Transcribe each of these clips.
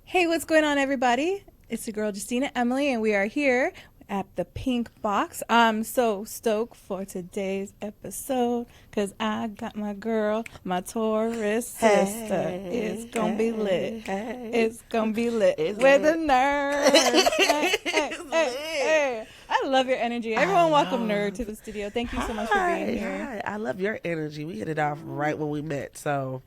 Hey, what's going on, everybody? It's your girl Justina, Emily, and we are here at the Pink Box. I'm so stoked for today's episode because I got my girl, my Taurus sister. It's gonna be lit. It's gonna be lit with a nerd. Hey. I love your energy. Everyone, welcome NURD to the studio. Thank you so much for being here. Hi. I love your energy. We hit it off right when we met. So,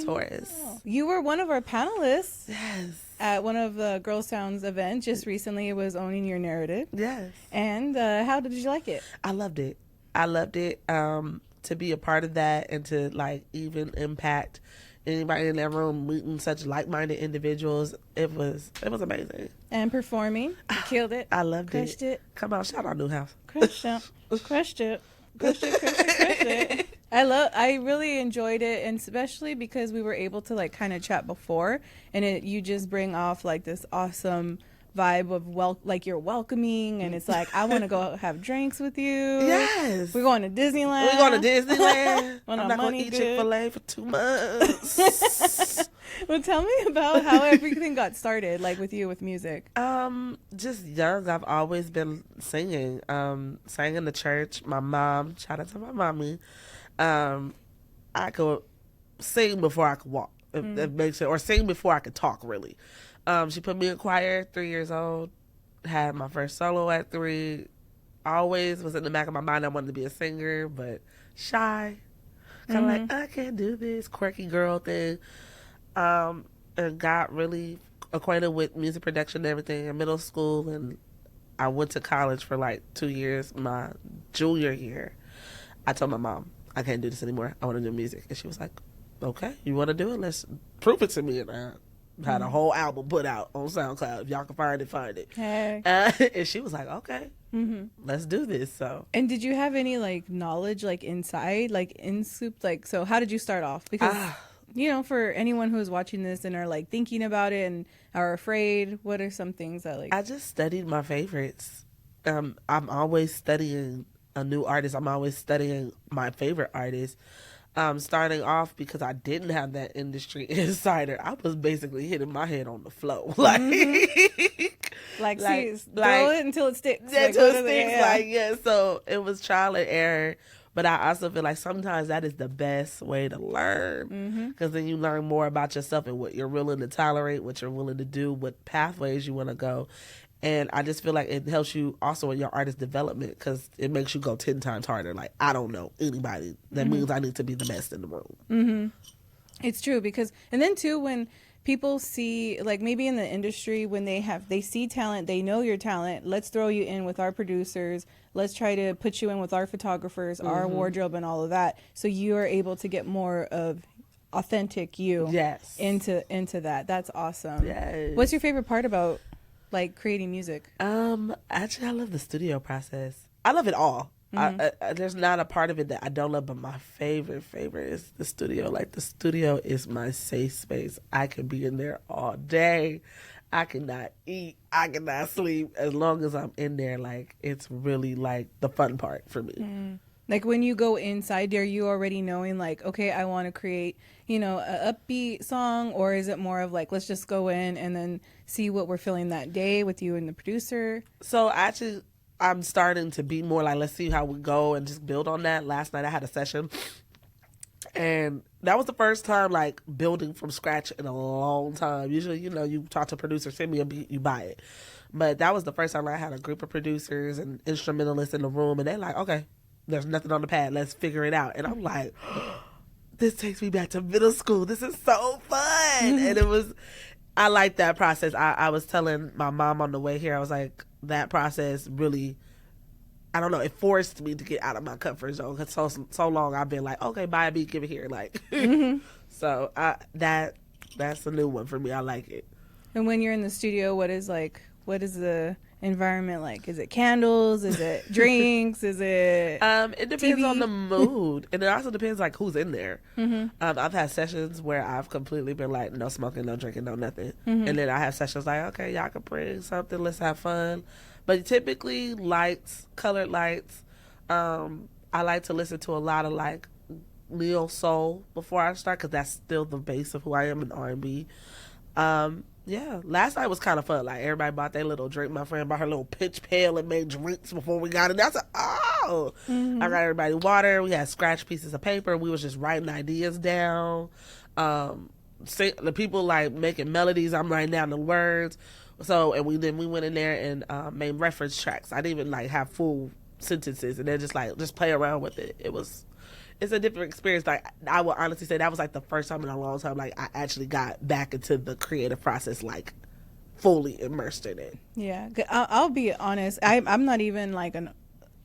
Taurus. You were one of our panelists. Yes. At one of the Girl Sounds events just recently. It was Owning Your Narrative. Yes. And how did you like it? I loved it. I loved it. To be a part of that and to like even impact anybody in that room, meeting such like-minded individuals, it was amazing. And performing, you killed it. I loved it. Crushed it. Come on, shout out Newhouse. Crushed it. I really enjoyed it, and especially because we were able to like kind of chat before, and you just bring off like this awesome vibe of like you're welcoming, and it's like I want to go have drinks with you. Yes, we're going to Disneyland. I'm not going to eat Chick-fil-A for 2 months. Well, tell me about how everything got started, like with you with music. Just young. I've always been singing. Sang in the church. My mom, shout out to my mommy. I could sing before I could walk. If that makes sense, or sing before I could talk. Really. She put me in choir. 3 years old. Had my first solo at 3. Always was in the back of my mind I wanted to be a singer, but shy. Kind of like I can't do this quirky girl thing. And got really acquainted with music production and everything in middle school, and I went to college for like 2 years. My junior year, I told my mom, I can't do this anymore. I want to do music. And she was like, okay, you want to do it? Let's prove it to me. And I had a whole album put out on SoundCloud. If y'all can find it, find it. Hey. And she was like, okay, let's do this. So. And did you have any like knowledge like inside, like in soup? Like, so how did you start off? Because you know, for anyone who is watching this and are like thinking about it and are afraid, what are some things that like... I just studied my favorites. I'm always studying a new artist. I'm always studying my favorite artist. Starting off because I didn't have that industry insider. I was basically hitting my head on the floor. Like, see, throw it until it sticks. Until it sticks, yeah. So it was trial and error. But I also feel like sometimes that is the best way to learn, because then you learn more about yourself and what you're willing to tolerate, what you're willing to do, what pathways you want to go. And I just feel like it helps you also in your artist development, because it makes you go 10 times harder. Like, I don't know anybody. That means I need to be the best in the room. It's true, because, and then too, when people see, like maybe in the industry, when they see talent, they know your talent, let's throw you in with our producers, let's try to put you in with our photographers, our wardrobe and all of that, so you are able to get more of authentic you into that. That's awesome. Yes. What's your favorite part about like creating music? Actually, I love the studio process. I love it all. There's not a part of it that I don't love, but my favorite is the studio. Like, the studio is my safe space. I could be in there all day. I cannot eat. I cannot sleep as long as I'm in there. Like, it's really like the fun part for me. Like when you go inside, are you already knowing like, okay, I want to create, you know, a upbeat song, or is it more of like, let's just go in and then see what we're feeling that day with you and the producer? So actually, I'm starting to be more like, let's see how we go and just build on that. Last night I had a session, and that was the first time like building from scratch in a long time. Usually, you know, you talk to a producer, send me a beat, you buy it. But that was the first time I had a group of producers and instrumentalists in the room, and they're like, okay, there's nothing on the pad, let's figure it out. And I'm like, this takes me back to middle school. This is so fun. And I like that process. I was telling my mom on the way here, I was like, that process really, I don't know, it forced me to get out of my comfort zone, because so long I've been like, okay, buy a beat, give it here. Like, so that's a new one for me. I like it. And when you're in the studio, what is the environment like? Is it candles? Is it drinks? Is it it depends TV? On the mood, and it also depends like who's in there. I've had sessions where I've completely been like, no smoking, no drinking, no nothing, and then I have sessions like, okay, y'all can bring something, let's have fun. But typically lights, colored lights. I like to listen to a lot of like neo soul before I start, because that's still the base of who I am in R&B. Yeah, last night was kind of fun. Like, everybody bought their little drink. My friend bought her little pitch pail and made drinks before we got in there. I said, oh. I got everybody water. We had scratch pieces of paper. We was just writing ideas down. The people, like, making melodies. I'm writing down the words. So, and we went in there and made reference tracks. I didn't even, like, have full sentences. And then just play around with it. It's a different experience. Like, I would honestly say that was like the first time in a long time, like, I actually got back into the creative process, like, fully immersed in it. Yeah, I'll be honest. I'm not even like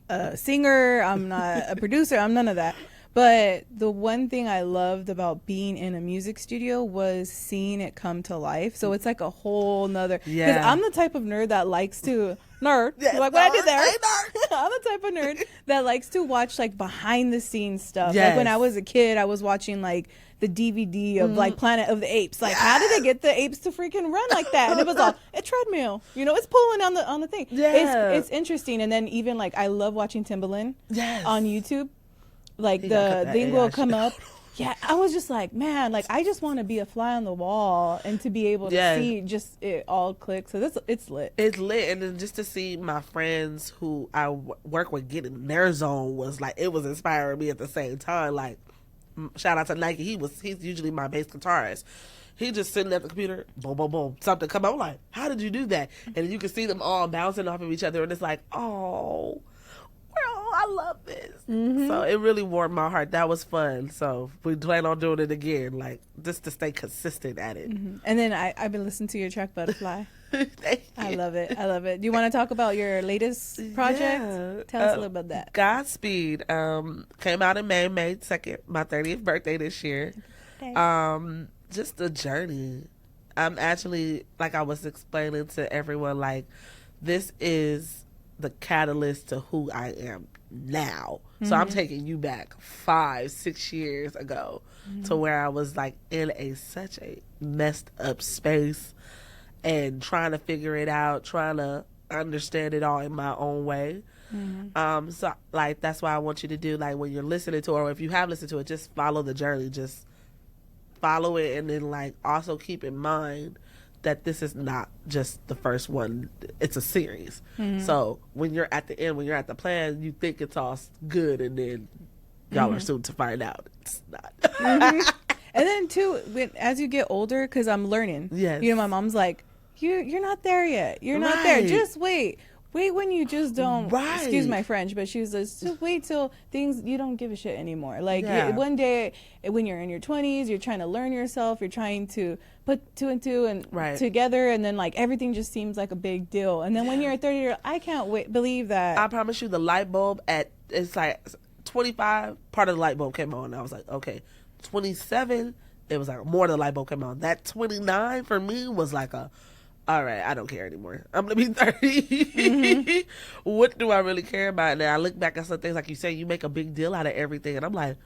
a singer. I'm not a producer. I'm none of that. But the one thing I loved about being in a music studio was seeing it come to life. So it's like a whole nother. Because I'm the type of nerd that likes to nerd. Yes, like what I did there. Hey, nerd. I'm the type of nerd that likes to watch like behind the scenes stuff. Yes. Like when I was a kid, I was watching like the DVD of like Planet of the Apes. Like how did they get the apes to freaking run like that? And it was all a treadmill. You know, it's pulling on the thing. Yeah. It's interesting. And then even like I love watching Timbaland on YouTube. Like the thing will come up. Yeah, I was just like, man, like I just want to be a fly on the wall and to be able to see just it all click. So it's lit. It's lit, and then just to see my friends who I work with get in their zone was like, it was inspiring me at the same time. Like, shout out to Nike. He's usually my bass guitarist. He just sitting at the computer, boom, boom, boom, something come out. I'm like, how did you do that? And you can see them all bouncing off of each other, and it's like, oh. Well, I love this. So it really warmed my heart. That was fun. So we plan on doing it again, like just to stay consistent at it. And then I've been listening to your track Butterfly. Thank you. I love it. Do you want to talk about your latest project? Yeah. Tell us a little about that. GODSPEED came out in May 2nd, my 30th birthday this year. Okay. Just a journey. I'm actually, like I was explaining to everyone, like this is the catalyst to who I am now. So I'm taking you back 5-6 years ago to where I was like in such a messed up space and trying to figure it out, trying to understand it all in my own way. So like that's why I want you to do, like when you're listening to it, or if you have listened to it, just follow the journey, just follow it, and then like also keep in mind that this is not just the first one, it's a series. So when you're at the end, when you're at the plan, you think it's all good, and then y'all are soon to find out it's not. And then too, as you get older, because I'm learning. Yes. You know, my mom's like, you're not there yet. You're not there. Just wait. Wait when you just don't, excuse my French, but she was just wait till you don't give a shit anymore. Like one day when you're in your 20s, you're trying to learn yourself, you're trying to put two and two and together, and then like everything just seems like a big deal. And then when you're at 30, I can't believe that. I promise you, the light bulb it's like 25, part of the light bulb came on, and I was like, okay. 27, it was like more than the light bulb came on. That 29 for me was like all right, I don't care anymore. I'm going to be 30. What do I really care about now? I look back at some things, like you say, you make a big deal out of everything. And I'm like,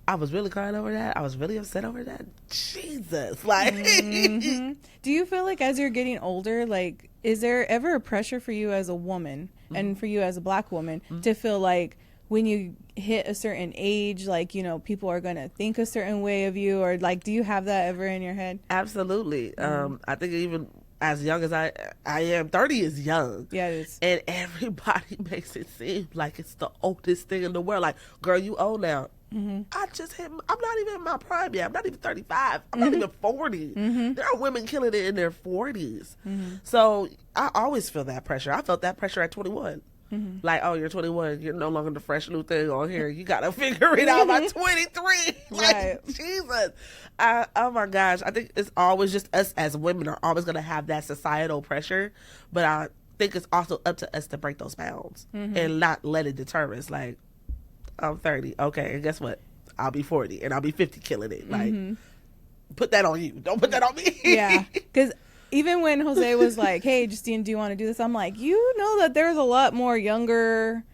I was really crying over that. I was really upset over that. Jesus. Like, Do you feel like as you're getting older, like, is there ever a pressure for you as a woman and for you as a Black woman to feel like when you hit a certain age, like, you know, people are going to think a certain way of you? Or like, do you have that ever in your head? Absolutely. I think even as young as I am, 30 is young. Yeah, it is. And everybody makes it seem like it's the oldest thing in the world. Like, girl, you old now. I'm not even in my prime yet. I'm not even 35. I'm not even 40. There are women killing it in their 40s. So I always feel that pressure. I felt that pressure at 21. Like, oh, you're 21. You're no longer the fresh new thing on here. You got to figure it out by 23. Like, Jesus. Oh, my gosh. I think it's always just us as women are always going to have that societal pressure. But I think it's also up to us to break those bounds and not let it deter us. Like, I'm 30. Okay, and guess what? I'll be 40 and I'll be 50 killing it. Like, put that on you. Don't put that on me. Yeah, because even when Jose was like, hey, Justine, do you want to do this? I'm like, you know that there's a lot more younger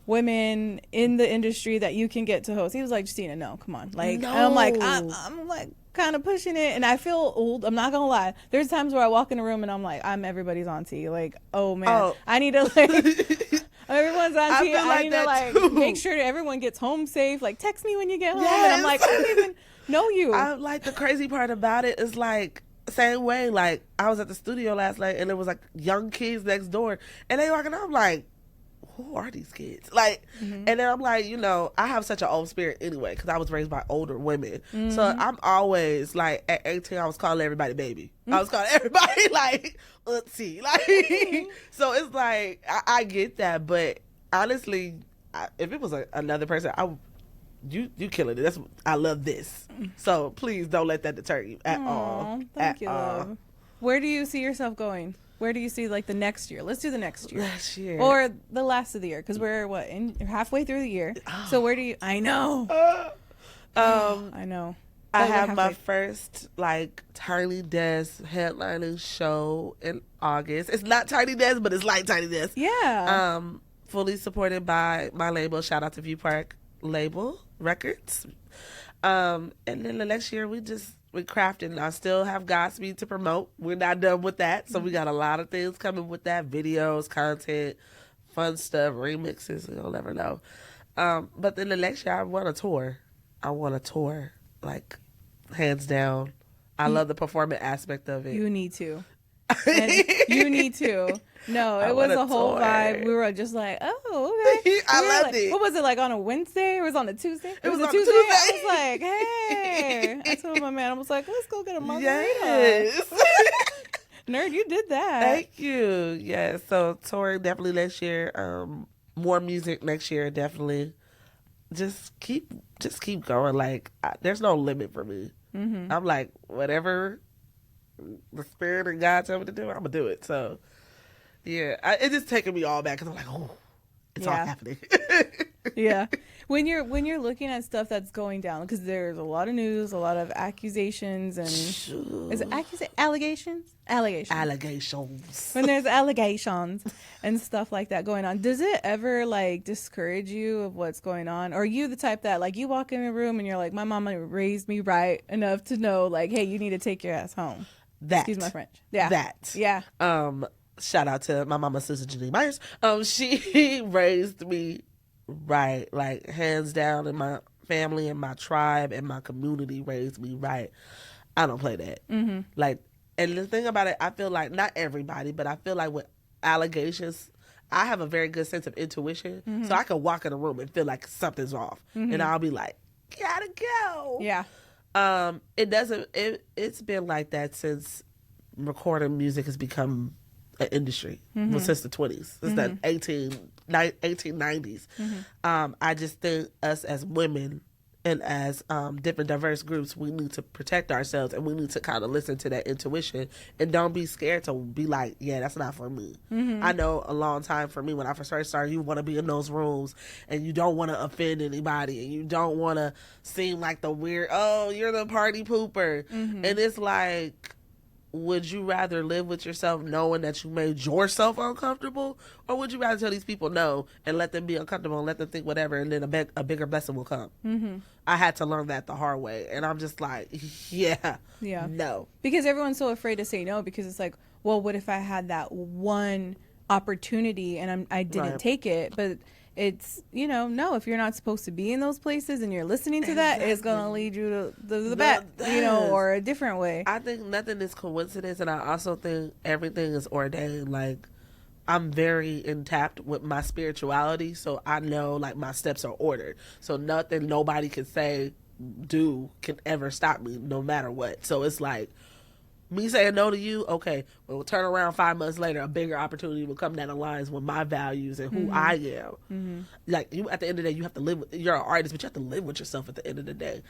women in the industry that you can get to host. He was like, Justina, no, come on. Like, no. And I'm like, I'm like kind of pushing it. And I feel old. I'm not going to lie. There's times where I walk in a room and I'm like, I'm everybody's auntie. Like, oh, man. I need to, like... Everyone's auntie. I need to like make sure that everyone gets home safe. Like, text me when you get home. And I'm like, I don't even know you. Like, the crazy part about it is like, same way. Like, I was at the studio last night, and there was like young kids next door, and they walking. I'm like, who are these kids? Like, and then I'm like, you know, I have such an old spirit anyway because I was raised by older women. So I'm always like, at 18, I was calling everybody baby. I was calling everybody like auntie. Like, so it's like I get that, but honestly, if it was another person, you killing it. I love this. So please don't let that deter you at all. Thank you, love. Where do you see yourself going? Where do you see like the next year? Let's do the next year. Next year. Or the last of the year, because we're halfway through the year. So where do you? I know. I know. I have my first like Tiny Desk headlining show in August. It's not Tiny Desk, but it's like Tiny Desk. Yeah. Fully supported by my label. Shout out to View Park Label Records. And then the next year we're crafting. I still have Godspeed to promote. We're not done with that. So we got a lot of things coming with that. Videos, content, fun stuff, remixes. You'll never know. But then the next year I want a tour. Like, hands down. I love the performance aspect of it. You need to. And you need to. No, it was a whole vibe. We were just like, oh, okay. I loved it. What was it, like on a Wednesday? Or was it on a Tuesday? It was a on Tuesday. Tuesday. I was like, hey. I told my man, I was like, let's go get a margarita. Yes. Nerd, you did that. Thank you. Yeah, so touring definitely next year. More music next year, definitely. Just keep going. Like, there's no limit for me. I'm like, whatever the spirit and God tell me to do, I'm gonna do it. So yeah, it's just taking me all back because I'm like, oh, it's all happening. Yeah, when you're looking at stuff that's going down, because there's a lot of news, a lot of accusations, and is it allegations? When there's allegations and stuff like that going on, does it ever like discourage you of what's going on? Or are you the type that like you walk in a room and you're like, my mama raised me right enough to know like, hey, you need to take your ass home? Excuse my French. Yeah. Yeah. Shout out to my mama, Sister Janine Myers. She raised me right, like hands down, and my family and my tribe and my community raised me right. I don't play that. Like, and the thing about it, I feel like not everybody, but I feel like with allegations, I have a very good sense of intuition, so I can walk in a room and feel like something's off, and I'll be like, gotta go. Yeah. It's been like that since recording music has become an industry. Well, since the 20s, since the 1890s. I just think us as women and as different diverse groups, we need to protect ourselves, and we need to kind of listen to that intuition and don't be scared to be like, yeah, that's not for me. I know a long time for me, when I first started, you want to be in those rooms and you don't want to offend anybody, and you don't want to seem like the weird, oh, you're the party pooper. And it's like, would you rather live with yourself knowing that you made yourself uncomfortable, or would you rather tell these people no and let them be uncomfortable and let them think whatever, and then a bigger blessing will come? I had to learn that the hard way, and I'm just like, yeah, no. Because everyone's so afraid to say no, because it's like, well, what if I had that one opportunity and I didn't take it? But it's, no, if you're not supposed to be in those places and you're listening to that, it's going to lead you to the back, or a different way. I think nothing is coincidence, and I also think everything is ordained. Like, I'm very intact with my spirituality, so I know, like, my steps are ordered. So nothing nobody can say, can ever stop me, no matter what. So it's like, me saying no to you, okay, we'll turn around 5 months later, a bigger opportunity will come that aligns with my values and who I am. Like, you, at the end of the day, you have to live with, you're an artist, but you have to live with yourself at the end of the day.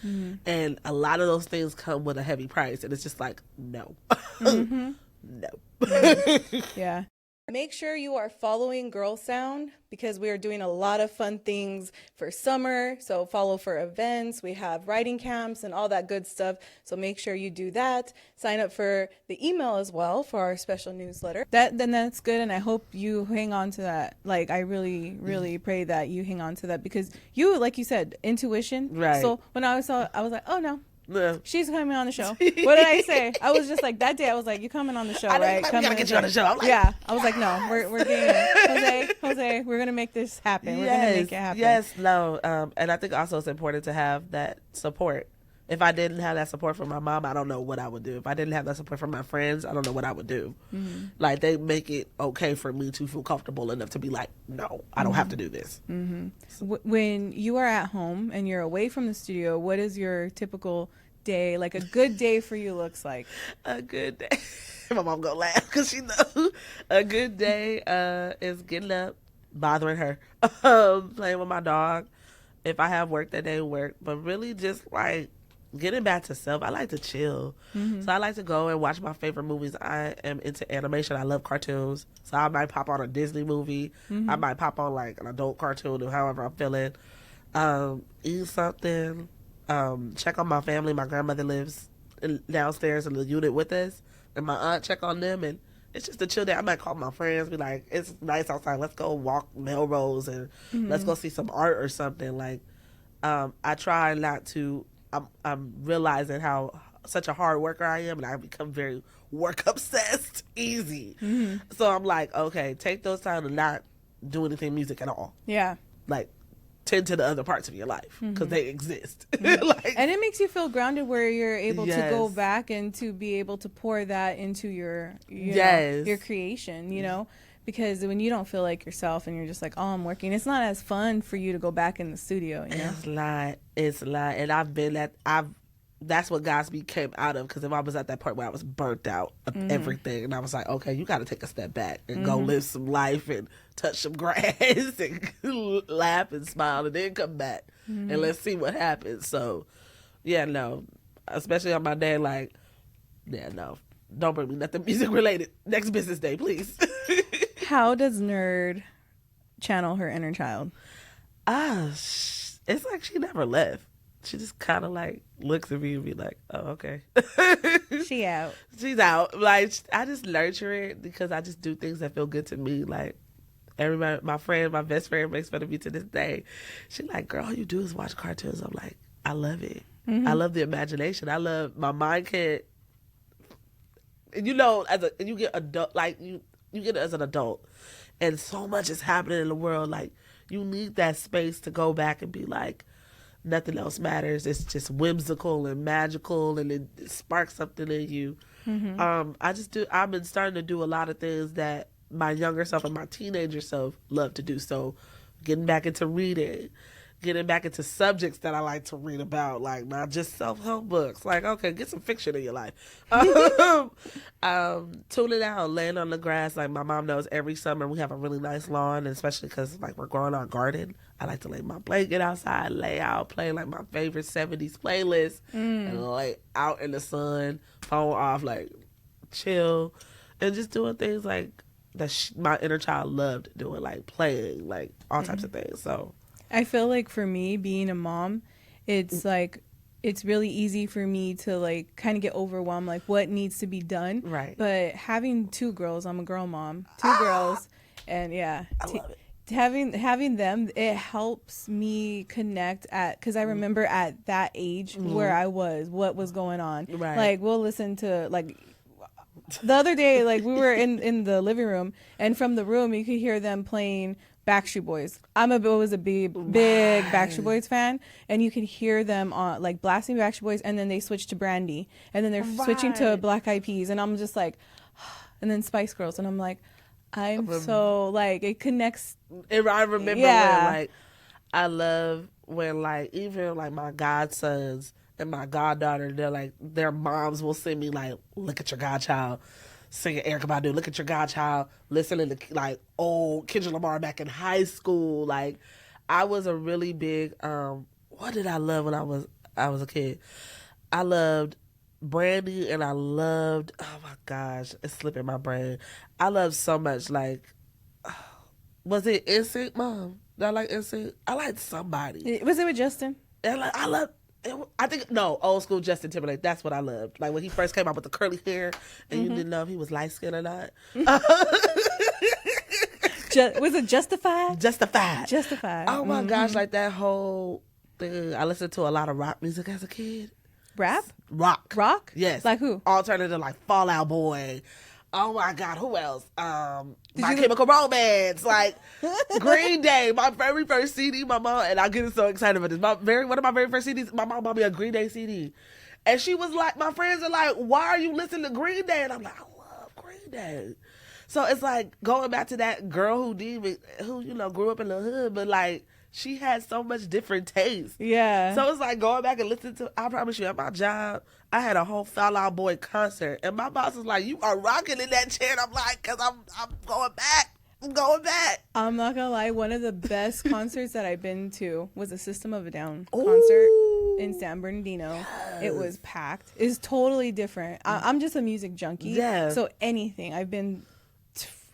And a lot of those things come with a heavy price, and it's just like, no. No. Yeah. Make sure you are following Girl Sound, because we are doing a lot of fun things for summer. So follow for events. We have writing camps and all that good stuff. So make sure you do that. Sign up for the email as well for our special newsletter. That's good. And I hope you hang on to that. Like, I really, really pray that you hang on to that, because you, like you said, intuition. Right. So when I saw, I was like, oh no. Yeah. She's coming on the show. What did I say? I was just like, that day I was like, you coming on the show, right? Like, we gotta get you on the show. I'm like, yeah. I was like, no, we're getting it. Jose, we're gonna make this happen. We're gonna make it happen. Yes, no. And I think also it's important to have that support. If I didn't have that support from my mom, I don't know what I would do. If I didn't have that support from my friends, I don't know what I would do. Mm-hmm. Like, they make it okay for me to feel comfortable enough to be like, no, I don't have to do this. Mm-hmm. When you are at home and you're away from the studio, what is your typical day, like a good day for you looks like? A good day. My mom gonna laugh because she knows. A good day is getting up, bothering her, playing with my dog. If I have work that day, work. But really just like getting back to self. I like to chill. Mm-hmm. So I like to go and watch my favorite movies. I am into animation. I love cartoons. So I might pop on a Disney movie. Mm-hmm. I might pop on like an adult cartoon or however I'm feeling. Eat something. Check on my family. My grandmother lives downstairs in the unit with us. And my aunt, check on them. And it's just a chill day. I might call my friends, be like, it's nice outside. Let's go walk Melrose and let's go see some art or something. Like, I try not to, I'm realizing how such a hard worker I am, and I become very work obsessed easy. Mm-hmm. So I'm like, okay, take those time to not do anything music at all. Yeah. Like, tend to the other parts of your life because they exist. Mm-hmm. Like, And it makes you feel grounded where you're able to go Yes. back and to be able to pour that into your Yes. your creation, you know? Because when you don't feel like yourself and you're just like, oh, I'm working, it's not as fun for you to go back in the studio, you know? It's not. And that's what GODSPEED came out of, because if I was at that point where I was burnt out of everything, and I was like, okay, you got to take a step back and go live some life and touch some grass and laugh and smile and then come back and let's see what happens. So, yeah, no, especially on my day, like, yeah, no, don't bring me nothing music related. Next business day, please. How does NURD channel her inner child? It's like she never left. She just kind of like looks at me and be like, oh, okay. She out. She's out. Like, I just nurture it because I just do things that feel good to me. Like, everybody, my best friend makes fun of me to this day. She's like, girl, all you do is watch cartoons. I'm like, I love it. I love the imagination. I love, my mind can't, and you know, you get adult, like you get it as an adult, and so much is happening in the world. Like, you need that space to go back and be like, nothing else matters. It's just whimsical and magical, and it sparks something in you. I've been starting to do a lot of things that my younger self and my teenager self love to do. So getting back into reading, getting back into subjects that I like to read about, like not just self-help books. Like, okay, get some fiction in your life. Tuning out, laying on the grass. Like, my mom knows every summer we have a really nice lawn, and especially because like we're growing our garden. I like to lay my blanket outside, lay out, play like my favorite 70s playlist, and lay out in the sun, phone off, like chill, and just doing things like that my inner child loved doing, like playing, like all types of things. So I feel like for me, being a mom, it's like, it's really easy for me to like kind of get overwhelmed, like what needs to be done. Right. But having two girls, I'm a girl mom, two girls, and yeah. I love it. Having them, it helps me connect because I remember at that age where I was, what was going on. Right. Like, we'll listen to, like, the other day, like, we were in the living room, and from the room you could hear them playing Backstreet Boys. Was a big Backstreet Boys fan, and you could hear them on like blasting Backstreet Boys, and then they switched to Brandy, and then they're switching to Black Eyed Peas, and I'm just like, and then Spice Girls, and I'm like, I'm so like, it connects. I remember when, like, I love when, like, even like my godsons and my goddaughter, they're like, their moms will send me like, look at your godchild singing Erykah Badu, look at your godchild listening to like old Kendrick Lamar back in high school. Like, I was a really big what did I love when I was a kid? I loved Brandy, and I loved, oh my gosh, it's slipping my brain. I loved so much, like, was it NSYNC, Mom? Did I like NSYNC? I liked somebody. Was it with Justin? And like, I loved, I think, no, old school Justin Timberlake. That's what I loved. Like, when he first came out with the curly hair, and you didn't know if he was light skinned or not. Was it Justified? Justified. Oh my gosh, like that whole thing. I listened to a lot of rock music as a kid. Rap? Rock. Rock? Yes. Like who? Alternative, like Fall Out Boy. Oh my God, who else? My Chemical Romance, like Green Day, my very first CD. My mom, and I get so excited about this. One of my very first CDs. My mom bought me a Green Day CD, and she was like, my friends are like, "Why are you listening to Green Day?" And I'm like, "I love Green Day." So it's like going back to that girl who grew up in the hood, but like she had so much different taste. Yeah. So it's like going back and listening to. I promise you, at my job, I had a whole Fall Out Boy concert, and my boss was like, "You are rocking in that chair." And I'm like, "Cause I'm going back. I'm going back." I'm not gonna lie. One of the best concerts that I've been to was a System of a Down concert in San Bernardino. Yes. It was packed. It's totally different. I'm just a music junkie. Yeah. So anything I've been.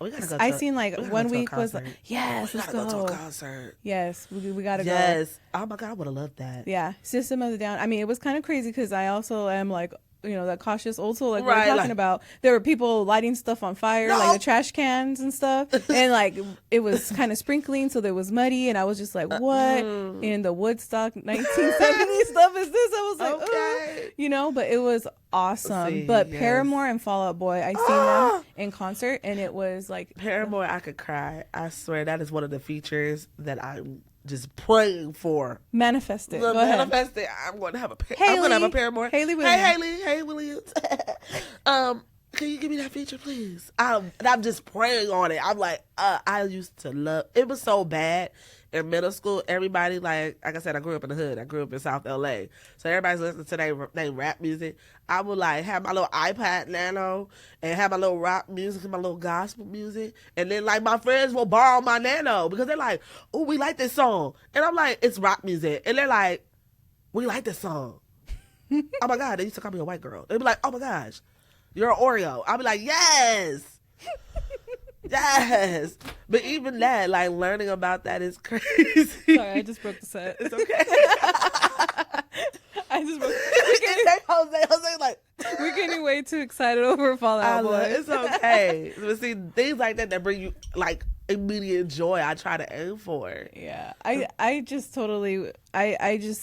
We gotta go. I seen like 1 week was like, yes, we let's gotta go. go to a concert. Yes, we gotta go. Yes. Oh my God, I would have loved that. Yeah, System of the Down. I mean, it was kind of crazy because I also am like, that cautious old soul, like Right, we're talking about. There were people lighting stuff on fire, like the trash cans and stuff, and like it was kind of sprinkling, so there was muddy, and I was just like, what in the Woodstock 1970s stuff is this? I was like, Okay. but it was awesome. See, But yes. Paramore and Fall Out Boy, I seen them in concert, and it was like Paramore, I could cry. I swear that is one of the features that I'm just praying for. manifested. Go ahead. Manifested. I'm going to have a Haley. I'm going to have a Paramore. Haley Williams. Hey Haley. Hey Williams. Can you give me that feature, please? I'm just praying on it. I'm like, I used to love. It was so bad in middle school. Everybody like I said, I grew up in the hood. I grew up in South LA, so everybody's listening to their rap music. I would like have my little iPad Nano and have my little rock music and my little gospel music, and then like my friends will borrow my Nano because they're like, "Oh, we like this song," and I'm like, "It's rock music," and they're like, "We like this song." Oh my God, they used to call me a white girl. They'd be like, "Oh my gosh, you're an Oreo." I'd be like, "Yes." Yes. But even that, like learning about that is crazy. Sorry, I just broke the set. It's okay. I just broke. Jose like, We're getting way too excited over Fall Out Boy. it's okay. But see, things like that bring you like immediate joy, I try to aim for. Yeah, I just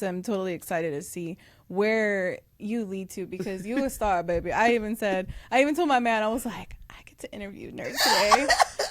am totally excited to see where you lead to, because you a star, baby. I even told my man, I was like, I get to interview Nerd today.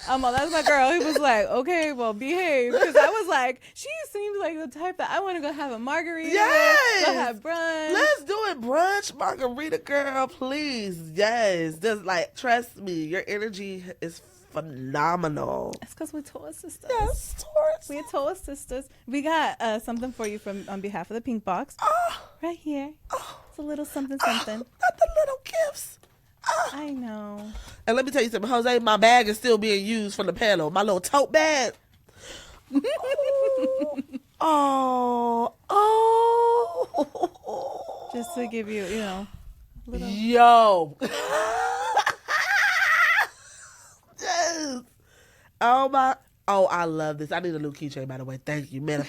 That's my girl. He was like, okay, well, behave, because I was like, she seems like the type that I want to go have a margarita. Yes. Go have brunch. Let's do it, brunch, margarita, girl, please. Yes, just like trust me, your energy is phenomenal. That's because we're Taurus sisters. Yes, Taurus. We're Taurus sisters. We got something for you on behalf of the Pink Box. Oh, Right here. oh, It's a little something. not the little gifts. Oh. I know. And let me tell you something, Jose, my bag is still being used from the panel. My little tote bag. Oh. Just to give you, little. Yo. Yes. Oh, I love this. I need a new keychain, by the way. Thank you, man.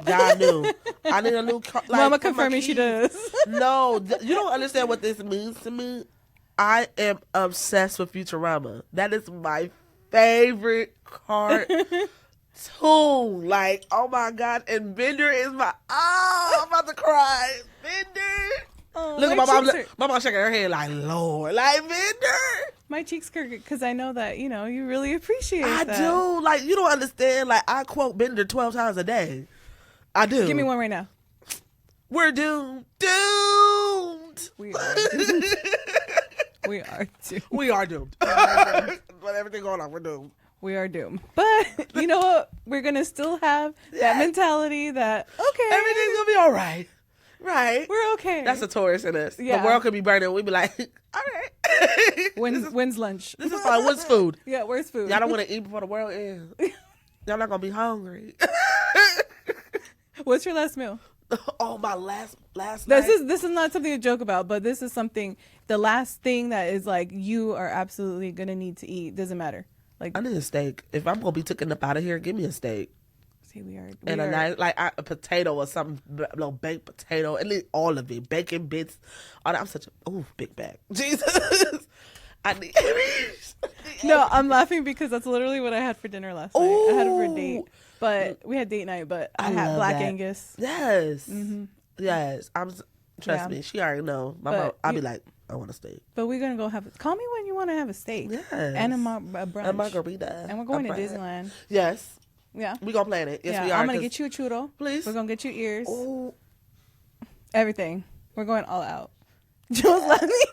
God knew. I need a new Mama confirming she does. No, you don't understand what this means to me. I am obsessed with Futurama. That is my favorite cartoon. Like, oh my God. And Bender is I'm about to cry. Bender. Oh, Look at my mom shaking her head like, Lord, like Bender. My cheeks kirk, because I know that, you really appreciate that. I do. Like, you don't understand. Like, I quote Bender 12 times a day. I do. Give me one right now. We're doomed. Doomed. We are doomed. We are doomed. We are doomed. But everything going on, we're doomed. We are doomed. But you know what? We're going to still have that mentality that, okay. Everything's going to be all right. Right. We're okay. That's a Taurus in us. Yeah. The world could be burning. We'd be like, all right. When's lunch? This is fine. What's food? Yeah, where's food? Y'all don't want to eat before the world ends. Y'all not going to be hungry. What's your last meal? Oh, my last night. This is not something to joke about, but this is something, the last thing that is like you are absolutely going to need to eat. Doesn't matter. Like, I need a steak. If I'm going to be taken up out of here, give me a steak. see, we are. And a nice, like a potato or something, little baked potato, and then all of it, bacon bits. Oh, I'm such a big bag. Jesus, I need. No, I'm laughing because that's literally what I had for dinner last night. I had it for a date, but we had date night. But I had love Black that. Angus. Yes, yes. Trust Yeah. me, she already know. My But mom, I'll be you- like, I want a steak. But we're gonna go call me when you want to have a steak. Yes. And a brunch. A margarita. And we're going to Disneyland. Yes. Yeah. We're going to plan it. Yes, yeah, we are. I'm gonna get you a churro. Please. We're gonna get you ears. Ooh. Everything. We're going all out. Jules love me.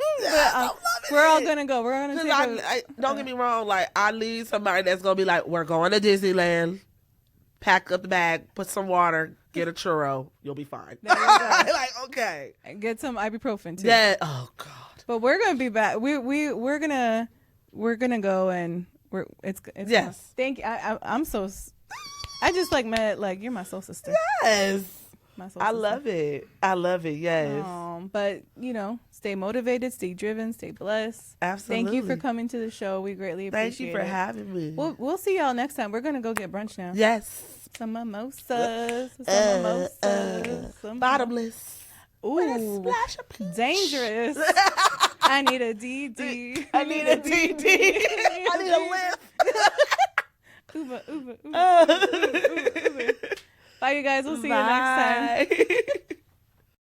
We're all gonna go. We're gonna take don't get me wrong. Like, I need somebody that's gonna be like, we're going to Disneyland. Pack up the bag, put some water, get a churro. You'll be fine. There you go. Like, okay. Get some ibuprofen too. Yeah. Oh God. But we're gonna be back. We're gonna go and it's Yes. fun. Thank you. I'm so. I just met you're my soul sister. Yes. My soul I sister. love it. I love it. Yes. But stay motivated, stay driven, stay blessed. Absolutely. Thank you for coming to the show. We greatly appreciate it. Thank you for having me. We'll see y'all next time. We're gonna go get brunch now. Yes. Some mimosas. Some mimosas. Bottomless. Ooh, with a splash of peach. dangerous. I need a DD. I need a DD. I need a lift. Uber. Bye, you guys. We'll see you next time. Bye.